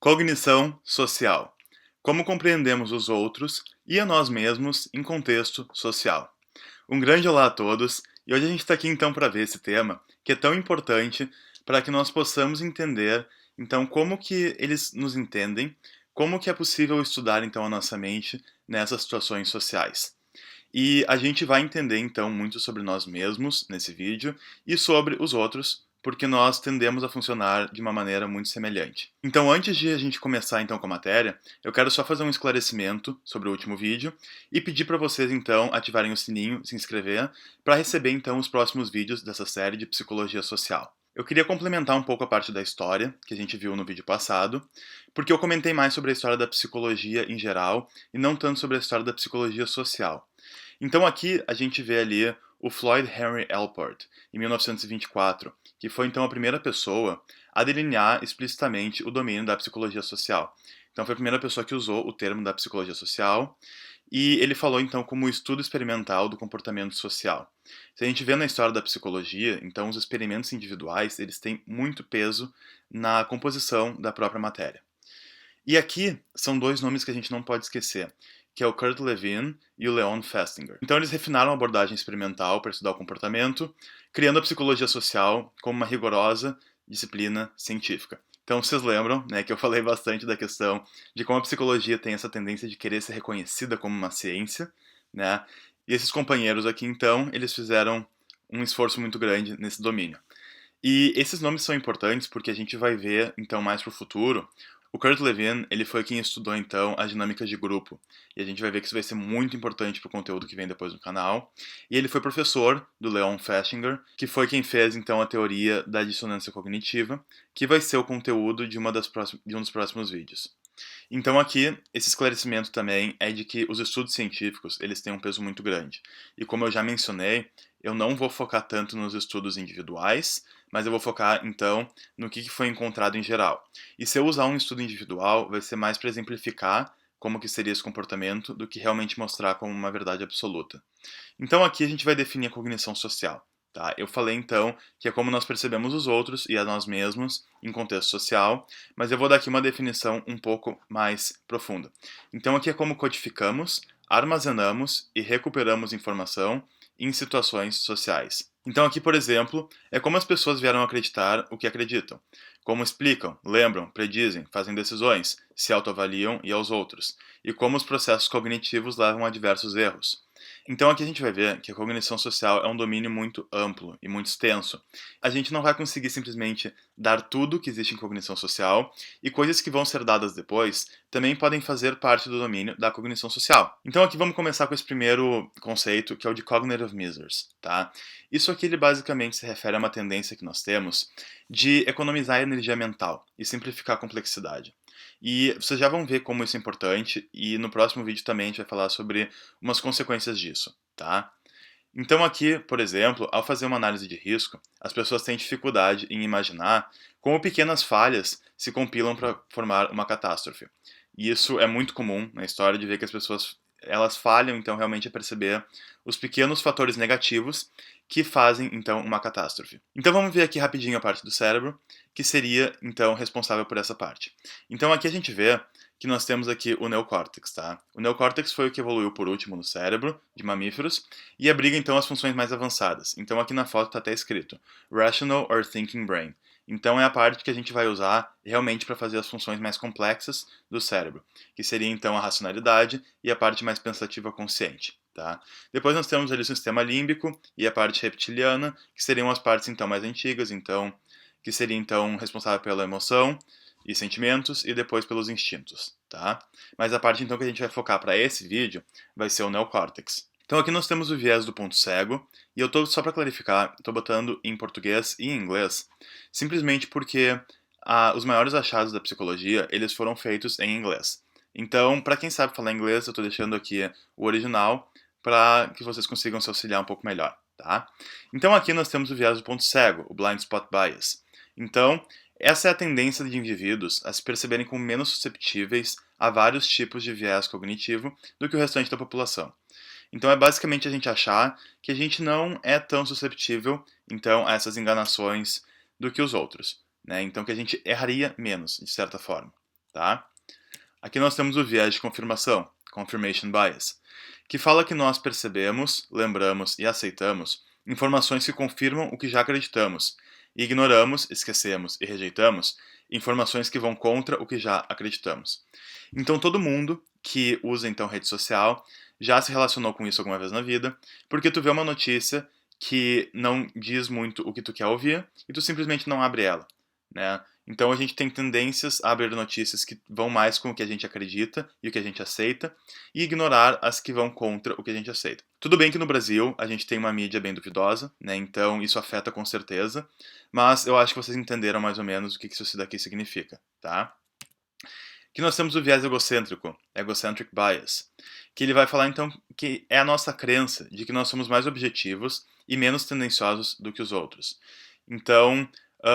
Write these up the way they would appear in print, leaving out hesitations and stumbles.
Cognição social. Como compreendemos os outros e a nós mesmos em contexto social. Um grande olá a todos, e hoje a gente está aqui então para ver esse tema, que é tão importante para que nós possamos entender então como que eles nos entendem, como que é possível estudar então a nossa mente nessas situações sociais. E a gente vai entender então muito sobre nós mesmos nesse vídeo e sobre os outros, porque nós tendemos a funcionar de uma maneira muito semelhante. Então, antes de a gente começar então com a matéria, eu quero só fazer um esclarecimento sobre o último vídeo e pedir para vocês então ativarem o sininho, se inscrever, para receber então os próximos vídeos dessa série de psicologia social. Eu queria complementar um pouco a parte da história que a gente viu no vídeo passado, porque eu comentei mais sobre a história da psicologia em geral e não tanto sobre a história da psicologia social. Então aqui a gente vê ali o Floyd Henry Allport, em 1924, que foi então a primeira pessoa a delinear explicitamente o domínio da psicologia social. Então foi a primeira pessoa que usou o termo da psicologia social, e ele falou então como o estudo experimental do comportamento social. Se a gente vê na história da psicologia, então os experimentos individuais, eles têm muito peso na composição da própria matéria. E aqui são dois nomes que a gente não pode esquecer, que é o Kurt Lewin e o Leon Festinger. Então eles refinaram a abordagem experimental para estudar o comportamento, criando a psicologia social como uma rigorosa disciplina científica. Então vocês lembram, né, que eu falei bastante da questão de como a psicologia tem essa tendência de querer ser reconhecida como uma ciência, né? E esses companheiros aqui então, eles fizeram um esforço muito grande nesse domínio. E esses nomes são importantes porque a gente vai ver, então, mais para o futuro. O Kurt Lewin, ele foi quem estudou, então, as dinâmicas de grupo. E a gente vai ver que isso vai ser muito importante para o conteúdo que vem depois no canal. E ele foi professor do Leon Festinger, que foi quem fez, então, a teoria da dissonância cognitiva, que vai ser o conteúdo de de um dos próximos vídeos. Então aqui, esse esclarecimento também é de que os estudos científicos, eles têm um peso muito grande. E como eu já mencionei, eu não vou focar tanto nos estudos individuais, mas eu vou focar, então, no que foi encontrado em geral. E se eu usar um estudo individual, vai ser mais para exemplificar como que seria esse comportamento do que realmente mostrar como uma verdade absoluta. Então aqui a gente vai definir a cognição social. Tá? Eu falei então que é como nós percebemos os outros e a nós mesmos em contexto social, mas eu vou dar aqui uma definição um pouco mais profunda. Então aqui é como codificamos, armazenamos e recuperamos informação em situações sociais. Então aqui, por exemplo, é como as pessoas vieram acreditar o que acreditam, como explicam, lembram, predizem, fazem decisões, se autoavaliam e aos outros, e como os processos cognitivos levam a diversos erros. Então aqui a gente vai ver que a cognição social é um domínio muito amplo e muito extenso. A gente não vai conseguir simplesmente dar tudo que existe em cognição social, e coisas que vão ser dadas depois também podem fazer parte do domínio da cognição social. Então aqui vamos começar com esse primeiro conceito, que é o de cognitive measures, tá? Isso aqui ele basicamente se refere a uma tendência que nós temos de economizar energia mental e simplificar a complexidade. E vocês já vão ver como isso é importante, e no próximo vídeo também a gente vai falar sobre umas consequências disso, tá? Então aqui, por exemplo, ao fazer uma análise de risco, as pessoas têm dificuldade em imaginar como pequenas falhas se compilam para formar uma catástrofe. E isso é muito comum na história de ver que as pessoas elas falham então realmente a perceber os pequenos fatores negativos que fazem então uma catástrofe. Então vamos ver aqui rapidinho a parte do cérebro que seria então responsável por essa parte. Então aqui a gente vê que nós temos aqui o neocórtex, tá? O neocórtex foi o que evoluiu por último no cérebro de mamíferos e abriga então as funções mais avançadas. Então aqui na foto está até escrito Rational or Thinking Brain. Então é a parte que a gente vai usar realmente para fazer as funções mais complexas do cérebro, que seria então a racionalidade e a parte mais pensativa consciente. Tá? Depois nós temos ali o sistema límbico e a parte reptiliana, que seriam as partes então mais antigas, então que seria então responsável pela emoção e sentimentos e depois pelos instintos, tá? Mas a parte então que a gente vai focar para esse vídeo vai ser o neocórtex. Então aqui nós temos o viés do ponto cego, e eu tô só para clarificar, estou botando em português e em inglês, simplesmente porque os maiores achados da psicologia, eles foram feitos em inglês. Então, para quem sabe falar inglês, eu estou deixando aqui o original para que vocês consigam se auxiliar um pouco melhor, tá? Então aqui nós temos o viés do ponto cego, o blind spot bias. Então, essa é a tendência de indivíduos a se perceberem como menos susceptíveis a vários tipos de viés cognitivo do que o restante da população. Então é basicamente a gente achar que a gente não é tão susceptível então a essas enganações do que os outros, né? Então que a gente erraria menos, de certa forma. tá? Aqui nós temos o viés de confirmação, confirmation bias, que fala que nós percebemos, lembramos e aceitamos informações que confirmam o que já acreditamos, e ignoramos, esquecemos e rejeitamos informações que vão contra o que já acreditamos. Então todo mundo que usa então rede social já se relacionou com isso alguma vez na vida, porque tu vê uma notícia que não diz muito o que tu quer ouvir e tu simplesmente não abre ela, né? Então a gente tem tendências a abrir notícias que vão mais com o que a gente acredita e o que a gente aceita e ignorar as que vão contra o que a gente aceita. Tudo bem que no Brasil a gente tem uma mídia bem duvidosa, né? Então isso afeta com certeza, mas eu acho que vocês entenderam mais ou menos o que isso daqui significa, tá? Que nós temos o viés egocêntrico, egocentric bias, que ele vai falar então que é a nossa crença de que nós somos mais objetivos e menos tendenciosos do que os outros. Então,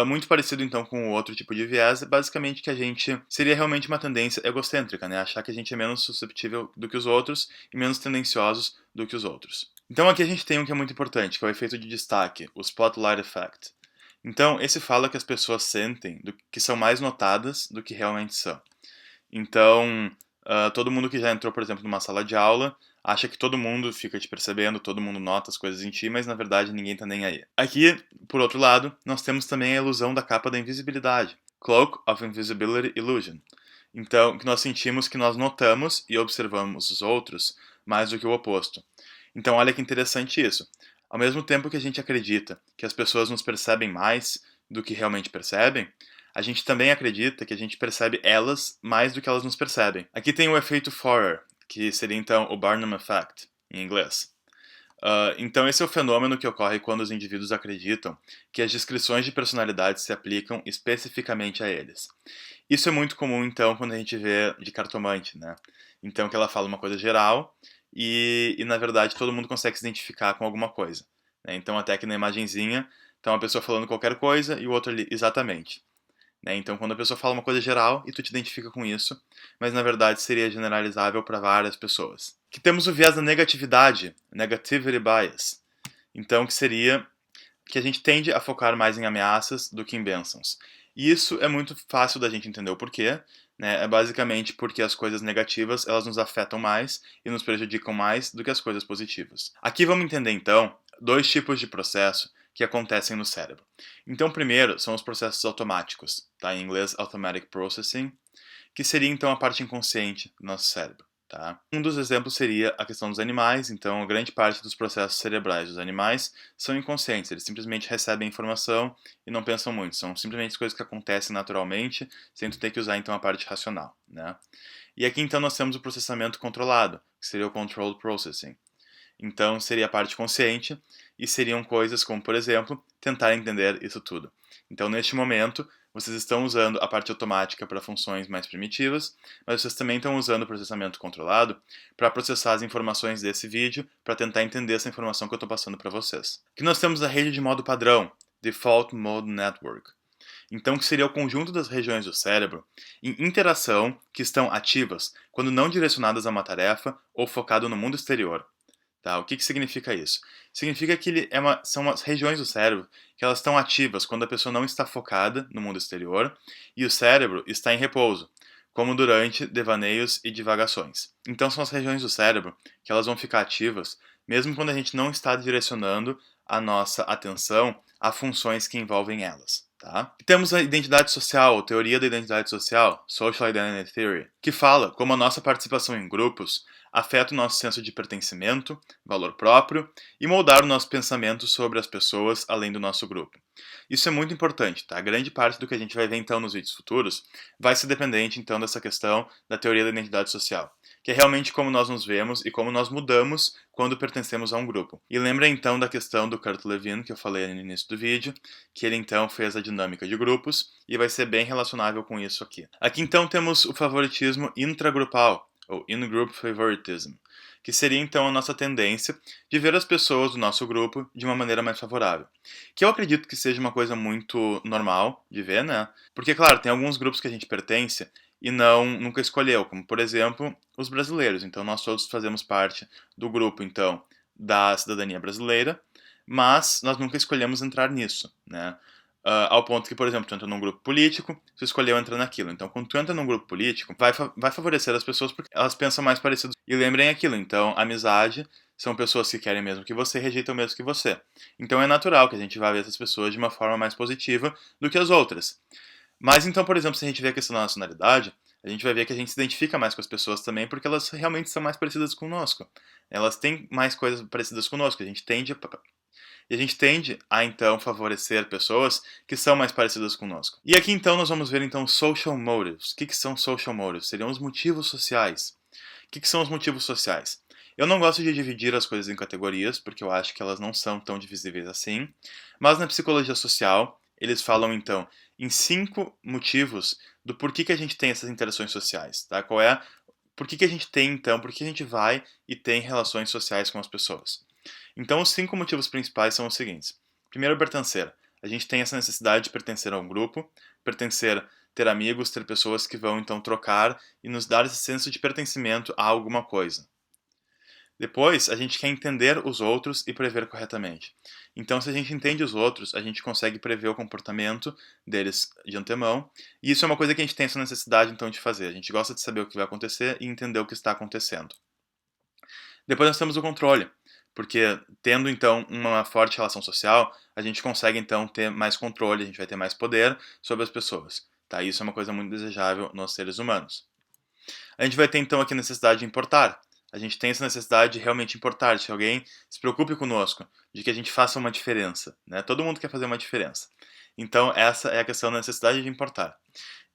muito parecido então com o outro tipo de viés, é basicamente que a gente seria realmente uma tendência egocêntrica, né? Achar que a gente é menos susceptível do que os outros e menos tendenciosos do que os outros. Então aqui a gente tem um que é muito importante, que é o efeito de destaque, o spotlight effect. Então, esse fala que as pessoas sentem que são mais notadas do que realmente são. Então, todo mundo que já entrou, por exemplo, numa sala de aula, acha que todo mundo fica te percebendo, todo mundo nota as coisas em ti, mas na verdade ninguém tá nem aí. Aqui, por outro lado, nós temos também a ilusão da capa da invisibilidade, Cloak of Invisibility Illusion. Então, que nós sentimos que nós notamos e observamos os outros mais do que o oposto. Então, olha que interessante isso. Ao mesmo tempo que a gente acredita que as pessoas nos percebem mais do que realmente percebem, a gente também acredita que a gente percebe elas mais do que elas nos percebem. Aqui tem o efeito Forer, que seria então o Barnum Effect, em inglês. Então esse é o fenômeno que ocorre quando os indivíduos acreditam que as descrições de personalidade se aplicam especificamente a eles. Isso é muito comum então quando a gente vê de cartomante, né? Então que ela fala uma coisa geral e na verdade todo mundo consegue se identificar com alguma coisa, né? Então até que na imagenzinha tá uma pessoa falando qualquer coisa e o outro ali exatamente. Né? Então, quando a pessoa fala uma coisa geral e tu te identifica com isso, mas na verdade seria generalizável para várias pessoas. Que temos o viés da negatividade, negativity bias. Então, que seria que a gente tende a focar mais em ameaças do que em bênçãos. E isso é muito fácil da gente entender o porquê, né? É basicamente porque as coisas negativas elas nos afetam mais e nos prejudicam mais do que as coisas positivas. Aqui vamos entender então dois tipos de processo que acontecem no cérebro. Então, primeiro são os processos automáticos, tá? Em inglês, automatic processing, que seria então a parte inconsciente do nosso cérebro. Tá? Um dos exemplos seria a questão dos animais, então a grande parte dos processos cerebrais dos animais são inconscientes, eles simplesmente recebem informação e não pensam muito, são simplesmente coisas que acontecem naturalmente, sem tu ter que usar então a parte racional. Né? E aqui então nós temos o processamento controlado, que seria o controlled processing. Então seria a parte consciente e seriam coisas como, por exemplo, tentar entender isso tudo. Então neste momento vocês estão usando a parte automática para funções mais primitivas, mas vocês também estão usando o processamento controlado para processar as informações desse vídeo, para tentar entender essa informação que eu estou passando para vocês. Aqui nós temos a rede de modo padrão, Default Mode Network. Então, que seria o conjunto das regiões do cérebro em interação que estão ativas quando não direcionadas a uma tarefa ou focado no mundo exterior. Tá? O que significa isso? Significa que são umas regiões do cérebro que elas estão ativas quando a pessoa não está focada no mundo exterior e o cérebro está em repouso, como durante devaneios e divagações. Então são as regiões do cérebro que elas vão ficar ativas mesmo quando a gente não está direcionando a nossa atenção a funções que envolvem elas. Tá? E temos a identidade social, ou teoria da identidade social, Social Identity Theory, que fala como a nossa participação em grupos afeta o nosso senso de pertencimento, valor próprio e moldar o nosso pensamento sobre as pessoas além do nosso grupo. Isso é muito importante, tá? Grande parte do que a gente vai ver então nos vídeos futuros vai ser dependente então dessa questão da teoria da identidade social, que é realmente como nós nos vemos e como nós mudamos quando pertencemos a um grupo. E lembra então da questão do Kurt Lewin, que eu falei no início do vídeo, que ele então fez a dinâmica de grupos e vai ser bem relacionável com isso aqui. Aqui então temos o favoritismo intragrupal, ou in-group favoritism, que seria então a nossa tendência de ver as pessoas do nosso grupo de uma maneira mais favorável. Que eu acredito que seja uma coisa muito normal de ver, né? Porque, claro, tem alguns grupos que a gente pertence e nunca escolheu, como por exemplo os brasileiros. Então nós todos fazemos parte do grupo então da cidadania brasileira, mas nós nunca escolhemos entrar nisso, né? ao ponto que, por exemplo, tu entra num grupo político, tu escolheu entrar naquilo. Então, quando tu entra num grupo político, vai favorecer as pessoas porque elas pensam mais parecido. E lembrem aquilo, então, amizade são pessoas que querem mesmo que você e rejeitam o mesmo que você. Então, é natural que a gente vá ver essas pessoas de uma forma mais positiva do que as outras. Mas, então, por exemplo, se a gente vê a questão da nacionalidade, a gente vai ver que a gente se identifica mais com as pessoas também porque elas realmente são mais parecidas conosco. Elas têm mais coisas parecidas conosco. A gente tende a, então, favorecer pessoas que são mais parecidas conosco. E aqui, então, nós vamos ver, então, social motives. O que são social motives? Seriam os motivos sociais. O que são os motivos sociais? Eu não gosto de dividir as coisas em categorias, porque eu acho que elas não são tão divisíveis assim. Mas na psicologia social, eles falam, então, em 5 motivos do porquê que a gente tem essas interações sociais. Tá? Por que a gente tem, então, por que a gente vai e tem relações sociais com as pessoas? Então, os 5 motivos principais são os seguintes. Primeiro, pertencer. A gente tem essa necessidade de pertencer a um grupo, pertencer, ter amigos, ter pessoas que vão então trocar e nos dar esse senso de pertencimento a alguma coisa. Depois, a gente quer entender os outros e prever corretamente. Então, se a gente entende os outros, a gente consegue prever o comportamento deles de antemão. E isso é uma coisa que a gente tem essa necessidade então de fazer. A gente gosta de saber o que vai acontecer e entender o que está acontecendo. Depois nós temos o controle, porque tendo então uma forte relação social, a gente consegue então ter mais controle, a gente vai ter mais poder sobre as pessoas. Tá? Isso é uma coisa muito desejável nos seres humanos. A gente vai ter então aqui a necessidade de importar. A gente tem essa necessidade de realmente importar, de que alguém se preocupe conosco, de que a gente faça uma diferença. Né? Todo mundo quer fazer uma diferença. Então, essa é a questão da necessidade de importar.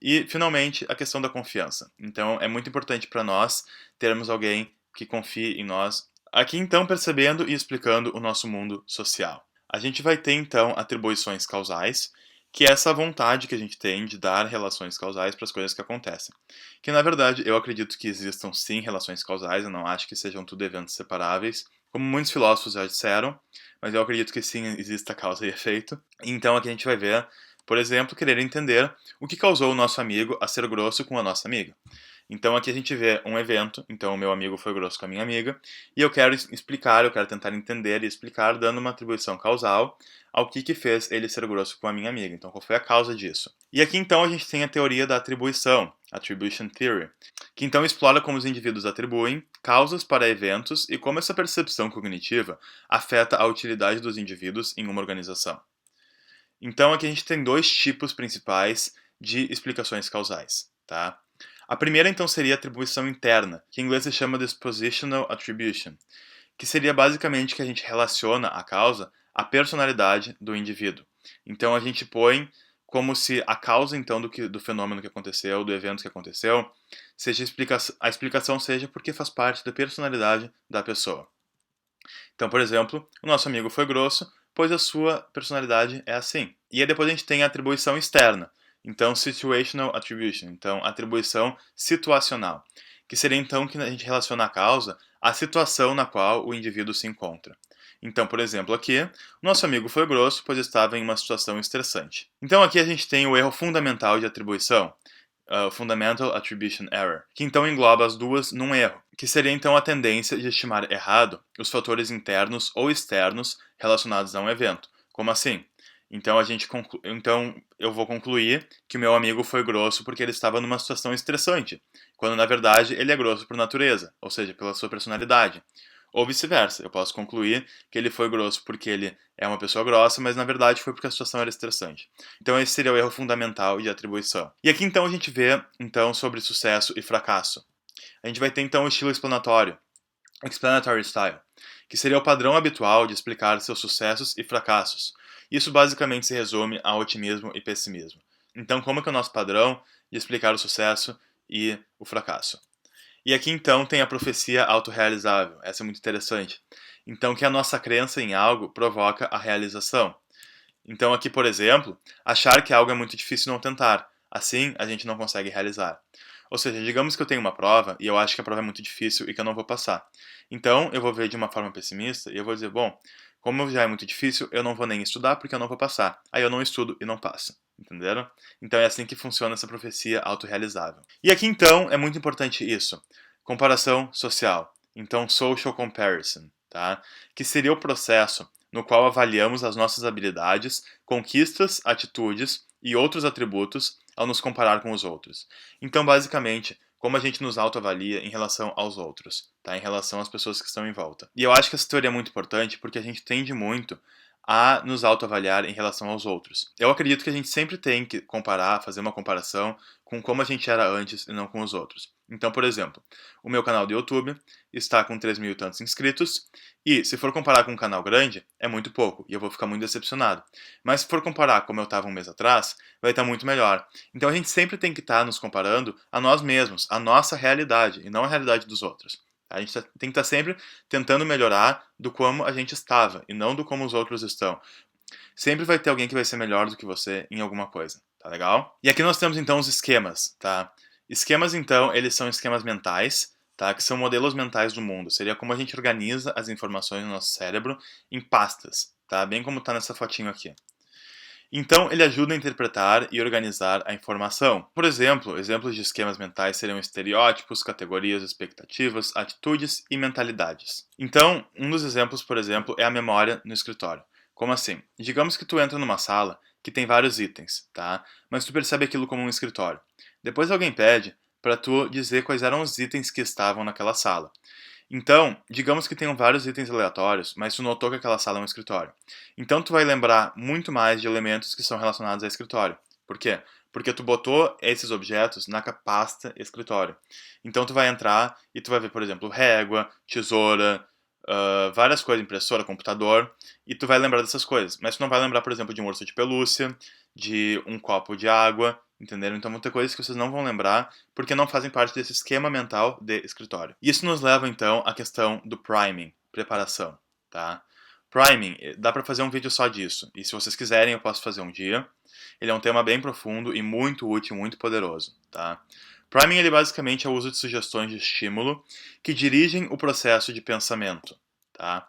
E, finalmente, a questão da confiança. Então, é muito importante para nós termos alguém que confie em nós. Aqui, então, percebendo e explicando o nosso mundo social. A gente vai ter, então, atribuições causais, que é essa vontade que a gente tem de dar relações causais para as coisas que acontecem. Que, na verdade, eu acredito que existam, sim, relações causais, eu não acho que sejam tudo eventos separáveis, como muitos filósofos já disseram, mas eu acredito que, sim, exista causa e efeito. Então, aqui a gente vai ver, por exemplo, querer entender o que causou o nosso amigo a ser grosso com a nossa amiga. Então aqui a gente vê um evento, então o meu amigo foi grosso com a minha amiga, e eu quero explicar, eu quero tentar entender e explicar, dando uma atribuição causal ao que fez ele ser grosso com a minha amiga. Então qual foi a causa disso? E aqui então a gente tem a teoria da atribuição, Attribution Theory, que então explora como os indivíduos atribuem causas para eventos e como essa percepção cognitiva afeta a utilidade dos indivíduos em uma organização. Então aqui a gente tem 2 tipos principais de explicações causais, tá? A primeira então seria a atribuição interna, que em inglês se chama Dispositional Attribution, que seria basicamente que a gente relaciona a causa à personalidade do indivíduo. Então a gente põe como se a causa então do fenômeno que aconteceu, do evento que aconteceu, seja a explicação seja porque faz parte da personalidade da pessoa. Então, por exemplo, o nosso amigo foi grosso, pois a sua personalidade é assim. E aí depois a gente tem a atribuição externa. Então, situational attribution, então atribuição situacional, que seria então que a gente relaciona a causa à situação na qual o indivíduo se encontra. Então, por exemplo, aqui, o nosso amigo foi grosso, pois estava em uma situação estressante. Então, aqui a gente tem o erro fundamental de atribuição, Fundamental Attribution Error, que então engloba as duas num erro, que seria então a tendência de estimar errado os fatores internos ou externos relacionados a um evento. Como assim? Então então eu vou concluir que o meu amigo foi grosso porque ele estava numa situação estressante, quando na verdade ele é grosso por natureza, ou seja, pela sua personalidade. Ou vice-versa, eu posso concluir que ele foi grosso porque ele é uma pessoa grossa, mas na verdade foi porque a situação era estressante. Então esse seria o erro fundamental de atribuição. E aqui então a gente vê então sobre sucesso e fracasso. A gente vai ter então o estilo explanatório, explanatory style, que seria o padrão habitual de explicar seus sucessos e fracassos. Isso basicamente se resume a otimismo e pessimismo. Então como é que é o nosso padrão de explicar o sucesso e o fracasso? E aqui então tem a profecia autorrealizável. Essa é muito interessante. Então que a nossa crença em algo provoca a realização. Então aqui, por exemplo, achar que algo é muito difícil não tentar. Assim, a gente não consegue realizar. Ou seja, digamos que eu tenho uma prova e eu acho que a prova é muito difícil e que eu não vou passar. Então, eu vou ver de uma forma pessimista e eu vou dizer, bom, como já é muito difícil, eu não vou nem estudar porque eu não vou passar. Aí eu não estudo e não passo. Entenderam? Então é assim que funciona essa profecia autorrealizável. E aqui então é muito importante isso. Comparação social. Então, social comparison, tá? Que seria o processo no qual avaliamos as nossas habilidades, conquistas, atitudes e outros atributos ao nos comparar com os outros. Então, basicamente, como a gente nos autoavalia em relação aos outros, tá? Em relação às pessoas que estão em volta. E eu acho que essa teoria é muito importante porque a gente tende muito a nos autoavaliar em relação aos outros. Eu acredito que a gente sempre tem que comparar, fazer uma comparação com como a gente era antes e não com os outros. Então, por exemplo, o meu canal do YouTube está com 3 mil e tantos inscritos e, se for comparar com um canal grande, é muito pouco e eu vou ficar muito decepcionado. Mas se for comparar como eu estava um mês atrás, vai estar muito melhor. Então a gente sempre tem que estar nos comparando a nós mesmos, a nossa realidade e não a realidade dos outros. A gente tem que estar sempre tentando melhorar do como a gente estava e não do como os outros estão. Sempre vai ter alguém que vai ser melhor do que você em alguma coisa, tá legal? E aqui nós temos então os esquemas, tá? Esquemas então, eles são esquemas mentais, tá? Que são modelos mentais do mundo. Seria como a gente organiza as informações no nosso cérebro em pastas, tá? Bem como tá nessa fotinho aqui. Então, ele ajuda a interpretar e organizar a informação. Por exemplo, exemplos de esquemas mentais seriam estereótipos, categorias, expectativas, atitudes e mentalidades. Então, um dos exemplos, por exemplo, é a memória no escritório. Como assim? Digamos que tu entra numa sala que tem vários itens, tá? Mas tu percebe aquilo como um escritório. Depois alguém pede para tu dizer quais eram os itens que estavam naquela sala. Então, digamos que tenham vários itens aleatórios, mas tu notou que aquela sala é um escritório. Então tu vai lembrar muito mais de elementos que são relacionados a escritório. Por quê? Porque tu botou esses objetos na pasta escritório. Então tu vai entrar e tu vai ver, por exemplo, régua, tesoura, várias coisas, impressora, computador, e tu vai lembrar dessas coisas. Mas tu não vai lembrar, por exemplo, de um urso de pelúcia, de um copo de água, entenderam? Então vão ter coisas que vocês não vão lembrar porque não fazem parte desse esquema mental de escritório. Isso nos leva então à questão do priming, preparação, tá? Priming, dá para fazer um vídeo só disso, e se vocês quiserem eu posso fazer um dia. Ele é um tema bem profundo e muito útil, muito poderoso, tá? Priming, ele basicamente é o uso de sugestões de estímulo que dirigem o processo de pensamento, tá?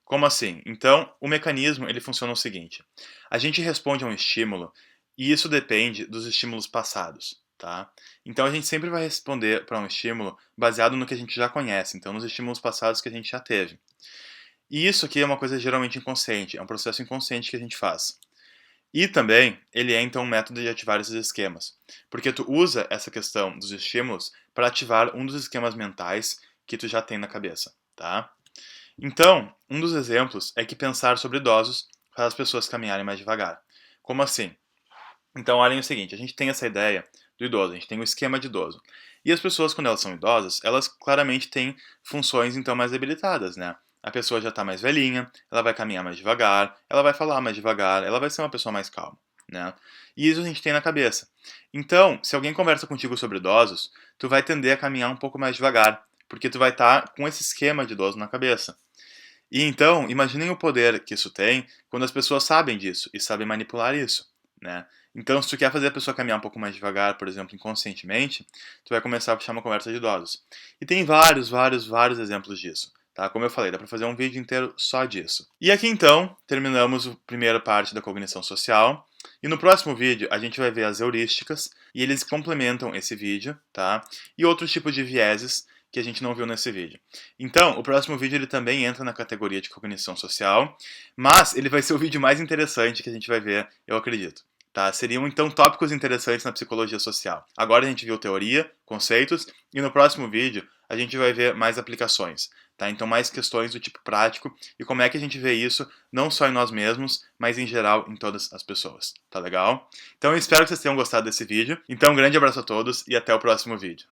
Como assim? Então, o mecanismo ele funciona o seguinte: a gente responde a um estímulo e isso depende dos estímulos passados, tá? Então a gente sempre vai responder para um estímulo baseado no que a gente já conhece, então nos estímulos passados que a gente já teve. E isso aqui é uma coisa geralmente inconsciente, é um processo inconsciente que a gente faz. E também, ele é então um método de ativar esses esquemas, porque tu usa essa questão dos estímulos para ativar um dos esquemas mentais que tu já tem na cabeça, tá? Então, um dos exemplos é que pensar sobre idosos faz as pessoas caminharem mais devagar. Como assim? Então, olhem o seguinte, a gente tem essa ideia do idoso, a gente tem o esquema de idoso. E as pessoas, quando elas são idosas, elas claramente têm funções, então, mais debilitadas, né? A pessoa já está mais velhinha, ela vai caminhar mais devagar, ela vai falar mais devagar, ela vai ser uma pessoa mais calma, né? E isso a gente tem na cabeça. Então, se alguém conversa contigo sobre idosos, tu vai tender a caminhar um pouco mais devagar, porque tu vai estar com esse esquema de idoso na cabeça. E então, imaginem o poder que isso tem quando as pessoas sabem disso e sabem manipular isso, né? Então, se tu quer fazer a pessoa caminhar um pouco mais devagar, por exemplo, inconscientemente, tu vai começar a puxar uma conversa de idosos. E tem vários exemplos disso, tá? Como eu falei, dá pra fazer um vídeo inteiro só disso. E aqui então, terminamos a primeira parte da cognição social. E no próximo vídeo, a gente vai ver as heurísticas, e eles complementam esse vídeo, tá? E outros tipos de vieses que a gente não viu nesse vídeo. Então, o próximo vídeo ele também entra na categoria de cognição social, mas ele vai ser o vídeo mais interessante que a gente vai ver, eu acredito. Tá? Seriam então tópicos interessantes na psicologia social. Agora a gente viu teoria, conceitos, e no próximo vídeo a gente vai ver mais aplicações. Tá? Então mais questões do tipo prático e como é que a gente vê isso não só em nós mesmos, mas em geral em todas as pessoas. Tá legal? Então eu espero que vocês tenham gostado desse vídeo. Então um grande abraço a todos e até o próximo vídeo.